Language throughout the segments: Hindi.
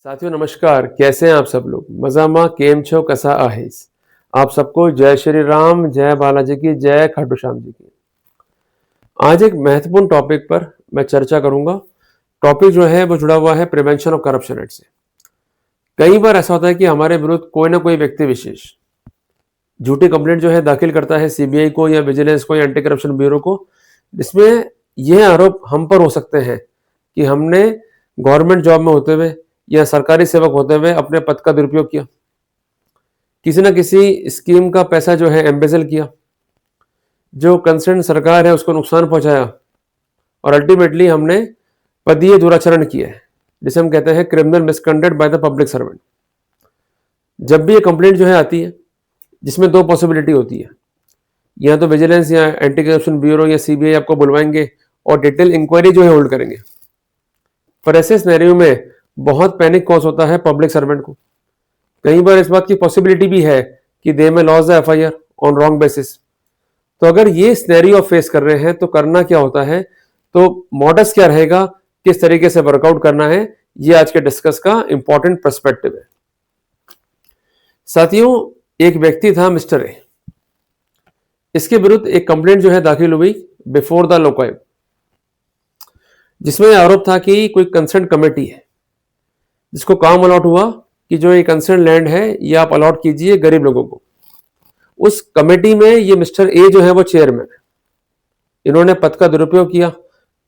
साथियों नमस्कार, कैसे हैं आप सब लोग? मजामा केम छो कसा आहेस? आप सबको जय श्री राम, जय बालाजी की, जय खाटू श्याम जी की। आज एक महत्वपूर्ण टॉपिक पर मैं चर्चा करूंगा। टॉपिक जो है वो जुड़ा हुआ है प्रिवेंशन ऑफ करप्शन एक्ट से। कई बार ऐसा होता है कि हमारे विरुद्ध कोई ना कोई व्यक्ति विशेष झूठी कंप्लेंट जो है दाखिल करता है सीबीआई को या विजिलेंस को या एंटी करप्शन ब्यूरो को, जिसमें यह आरोप हम पर हो सकते हैं कि हमने गवर्नमेंट जॉब में होते हुए या सरकारी सेवक होते हुए अपने पद का दुरुपयोग किया, किसी न किसी स्कीम का पैसा जो है एम्बेजल किया, जो कंसर्न सरकार है उसको नुकसान पहुंचाया और अल्टीमेटली हमने पदीय दुराचरण किया है, जिसे हम कहते हैं criminal misconduct by the public servant. जब भी ये कंप्लेंट जो है आती है, जिसमें दो पॉसिबिलिटी होती है, या तो विजिलेंस या एंटी करप्शन ब्यूरो या सीबीआई आपको बुलवाएंगे और डिटेल इंक्वायरी जो है होल्ड करेंगे। पर ऐसे सिनेरियो में बहुत पैनिक कॉज होता है पब्लिक सर्वेंट को। कई बार इस बात की पॉसिबिलिटी भी है कि दे में loss the FIR on wrong basis. तो अगर ये सिनेरियो फेस कर रहे हैं तो करना क्या होता है, तो मॉडस क्या रहेगा, किस तरीके से वर्कआउट करना है, ये आज के डिस्कस का इंपॉर्टेंट पर्सपेक्टिव है। साथियों, एक व्यक्ति था मिस्टर ए। इसके विरुद्ध एक कंप्लेंट जो है दाखिल हुई बिफोर द लोकायुक्त, जिसमें आरोप था कि कोई कंसर्न कमेटी है जिसको काम अलॉट हुआ कि जो ये कंसर्न लैंड है ये आप अलॉट कीजिए गरीब लोगों को। उस कमेटी में ये मिस्टर ए जो है वो चेयरमैन है। इन्होंने पद का दुरुपयोग किया,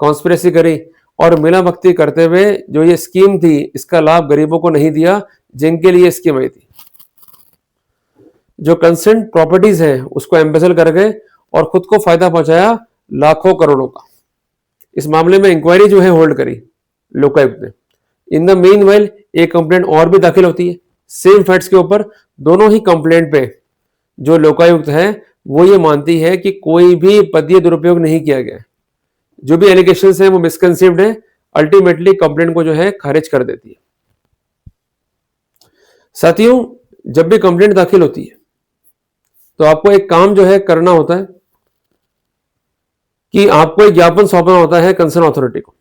कॉन्स्पिरेसी करी और मिलाभगती करते हुए जो ये स्कीम थी इसका लाभ गरीबों को नहीं दिया जिनके लिए स्कीम आई थी। जो कंसर्न प्रॉपर्टीज हैं उसको एम्बेजल कर गए और खुद को फायदा पहुंचाया लाखों करोड़ों का। इस मामले में इंक्वायरी जो है होल्ड करी लोकायुक्त ने। इन द मीन वाइल एक कंप्लेंट और भी दाखिल होती है सेम फैक्ट्स के ऊपर। दोनों ही कंप्लेंट पे जो लोकायुक्त है वो ये मानती है कि कोई भी पदीय दुरुपयोग नहीं किया गया। जो भी एलिगेशंस हैं वो मिसकंसीव्ड है, अल्टीमेटली कंप्लेंट को जो है खारिज कर देती है। साथियों, जब भी कंप्लेंट दाखिल होती है तो आपको एक काम जो है करना होता है कि आपको एक ज्ञापन सौंपना होता है कंसर्न अथॉरिटी को,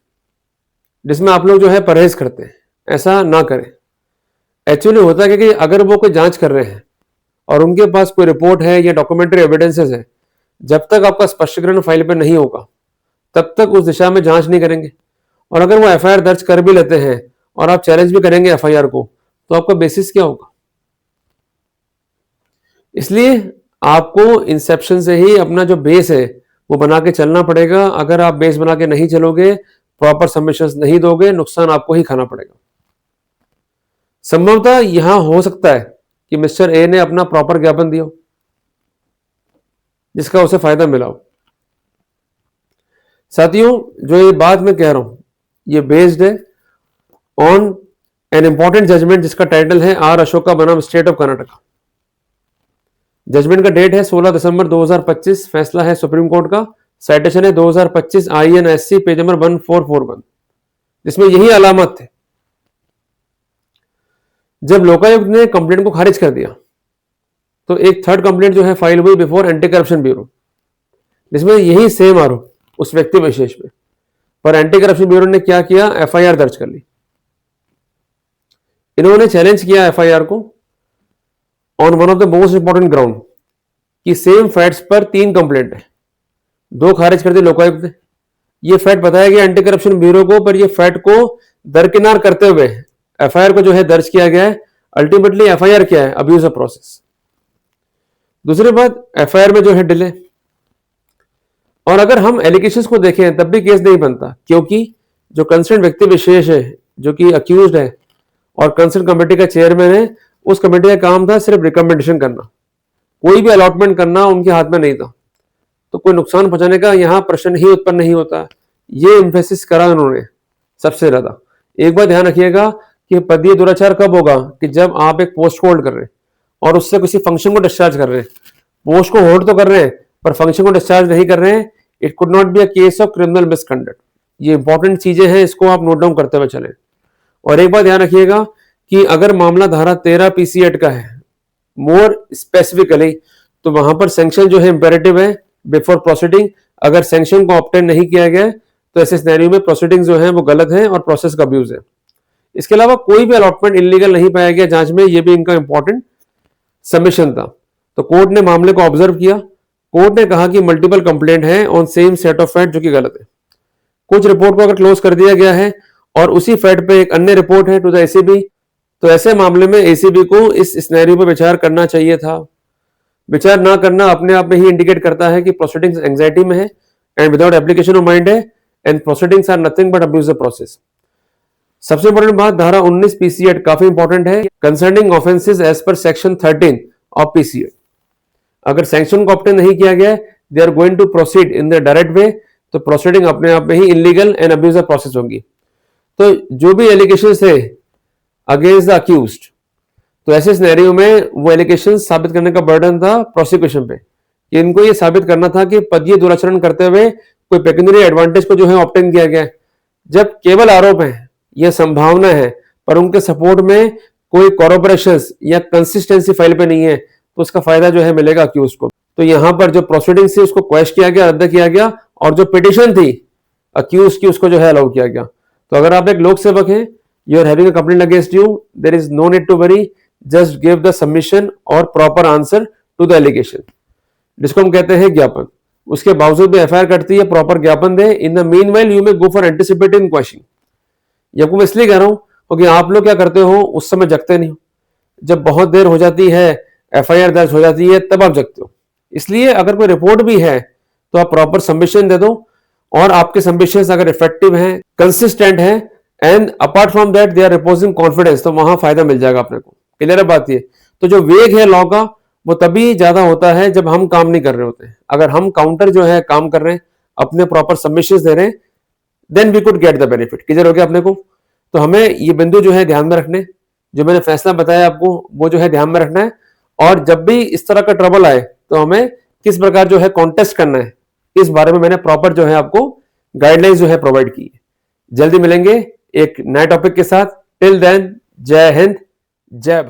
जिसमें आप लोग जो है परहेज करते हैं। ऐसा ना करें। एक्चुअली होता है कि अगर वो कोई जांच कर रहे हैं और उनके पास कोई रिपोर्ट है या डॉक्यूमेंट्री एविडेंसेस है, जब तक आपका स्पष्टीकरण फाइल पे नहीं होगा तब तक उस दिशा में जांच नहीं करेंगे। और अगर वो एफआईआर दर्ज कर भी लेते हैं और आप चैलेंज भी करेंगे एफआईआर को, तो आपका बेसिस क्या होगा? इसलिए आपको इंसेप्शन से ही अपना जो बेस है वो बना के चलना पड़ेगा। अगर आप बेस बना के नहीं चलोगे, प्रॉपर सबमिशंस नहीं दोगे, नुकसान आपको ही खाना पड़ेगा। संभवतः यहां हो सकता है कि मिस्टर ए ने अपना प्रॉपर ज्ञापन दिया जिसका उसे फायदा मिला हो। साथियों, जो ये बात मैं कह रहा हूं ये बेस्ड है ऑन एन इंपॉर्टेंट जजमेंट जिसका टाइटल है आर अशोका बनाम स्टेट ऑफ कर्नाटका। जजमेंट का डेट है 16 दिसंबर 2025। फैसला है सुप्रीम कोर्ट का। साइटेशन है 2025 INSC पेज नंबर 1441, जिसमें यही अलामत थे। जब लोकायुक्त ने कंप्लेंट को खारिज कर दिया तो एक थर्ड कंप्लेंट जो है फाइल हुई बिफोर एंटी करप्शन ब्यूरो, जिसमें यही सेम आरोप उस व्यक्ति विशेष पे। पर एंटी करप्शन ब्यूरो ने क्या किया, एफआईआर दर्ज कर ली। इन्होंने चैलेंज किया एफआईआर को on one of the most important ground कि सेम फैक्ट्स पर 3 कंप्लेंट है, 2 खारिज कर दी लोकायुक्त ने। ये फैक्ट बताया गया एंटी करप्शन ब्यूरो को, पर ये फैक्ट को दरकिनार करते हुए एफआईआर को जो है दर्ज किया गया है। अल्टीमेटली एफआईआर क्या है, अब्यूज ऑफ प्रोसेस। दूसरी बात, एफआईआर में जो है डिले। और अगर हम एलिगेशंस को देखें तब भी केस नहीं बनता, क्योंकि जो कंसर्न व्यक्ति विशेष है जो कि अक्यूज्ड है और कंसर्न कमेटी का चेयरमैन है, उस कमेटी का काम था सिर्फ रिकमेंडेशन करना, कोई भी अलॉटमेंट करना उनके हाथ में नहीं था। तो कोई नुकसान पहुंचाने का यहां प्रश्न ही उत्पन्न नहीं होता। ये एम्फेसिस करा उन्होंने सबसे ज्यादा। एक बात ध्यान रखिएगा कि पदीय दुराचार कब होगा, कि जब आप एक पोस्ट को होल्ड कर रहे हैं और उससे किसी फंक्शन को डिस्चार्ज कर रहे हैं। पोस्ट को होल्ड तो कर रहे हैं पर फंक्शन को डिस्चार्ज नहीं कर रहे हैं। It could not be a case of criminal misconduct. ये इंपॉर्टेंट चीजें हैं, इसको आप नोट डाउन करते हुए चलें। और एक बात ध्यान रखिएगा कि अगर मामला धारा 13 पीसी एक्ट का है मोर स्पेसिफिकली, तो वहां पर सैंक्शन जो है इंपेरेटिव है बिफोर प्रोसीडिंग। अगर सैंक्शन को ऑब्टेन नहीं किया गया तो ऐसे सिनेरियो में प्रोसीडिंग जो है वो गलत है और प्रोसेस का अब्यूज है। इसके अलावा कोई भी अलॉटमेंट इलीगल नहीं पाया गया जांच में, ये भी इनका इंपॉर्टेंट सबमिशन था। तो कोर्ट ने मामले को ऑब्जर्व किया। कोर्ट ने कहा कि मल्टीपल कंप्लेंट है on same set of fact, जो कि गलत है। कुछ रिपोर्ट को अगर क्लोज कर दिया गया है और उसी फैक्ट पे एक अन्य रिपोर्ट है टू द एसीबी, तो ऐसे मामले में एसीबी को इस सिनेरियो पर विचार करना चाहिए था। विचार ना करना अपने आप में ही इंडिकेट करता है कि प्रोसीडिंग्स एंजाइटी में है and without application of mind है, and proceedings are nothing but abuse the process. सबसे इंपॉर्टेंट बात, धारा 19 पीसी एक्ट काफी इंपॉर्टेंट है, concerning offences as per section 13 of PC act. अगर सैंक्शन को ऑब्टेन नहीं किया गया, they are going to proceed in the direct way, तो प्रोसीडिंग अपने आप में ही illegal and abuse the process होगी। तो जो भी एलिगेशन थे अगेंस्ट द अक्यूज्ड, तो ऐसे सिनेरियो में वो एलिगेशन साबित करने का बर्डन था प्रोसिक्यूशन पे, कि इनको ये साबित करना था कि पदीय दुराचरण करते हुए कोई पेक्यूनियरी एडवांटेज को जो है ऑब्टेन किया गया। जब केवल आरोप है, यह संभावना है, पर उनके सपोर्ट में कोई कॉर्पोरेशन या कंसिस्टेंसी फाइल पे नहीं है, तो उसका फायदा जो है मिलेगा अक्यूज को। तो यहां पर जो प्रोसीडिंग थी उसको क्वेश्चन किया गया, रद्द किया गया, और जो पिटिशन थी अक्यूज की उसको जो है अलाउ किया गया। तो अगर आप एक लोक सेवक हैं, you are having a complaint against you, there is no need to worry, just give the submission और proper answer to the allegation, जिसको हम कहते हैं ज्ञापन। उसके बावजूद भी एफआईआर कटती है, प्रॉपर ज्ञापन दे। In the meanwhile you may go for anticipating question. ये आपको मैं इसलिए कह रहा हूं क्योंकि आप लोग क्या करते हो, उस समय जगते नहीं हो। जब बहुत देर हो जाती है, एफआईआर दर्ज हो जाती है, तब आप जगते हो। इसलिए अगर कोई रिपोर्ट भी है तो आप प्रॉपर सबमिशन दे दो, और आपके सबमिशन अगर इफेक्टिव हैं, कंसिस्टेंट हैं, and apart from that they are reposing confidence, तो वहां फायदा मिल जाएगा अपने को। क्लियर है बात ये? तो जो वेग है लॉ का, वो तभी ज्यादा होता है जब हम काम नहीं कर रहे होते हैं। अगर हम काउंटर जो है काम कर रहे हैं, अपने प्रॉपर सबमिशन दे रहे हैं, then we could get the benefit. Clear हो गया अपने को? तो हमें ये बिंदु जो है ध्यान में रखने, जो मैंने फैसला बताया आपको, वो जो है ध्यान में रखना है। और जब भी इस तरह का ट्रबल आए, तो हमें किस प्रकार जो है कॉन्टेस्ट करना है, इस बारे में मैंने प्रॉपर जो है आपको गाइडलाइंस जो है प्रोवाइड की है। जल्दी मिलेंगे एक नए टॉपिक के साथ। टिल देन, जय हिंद, जय भारत।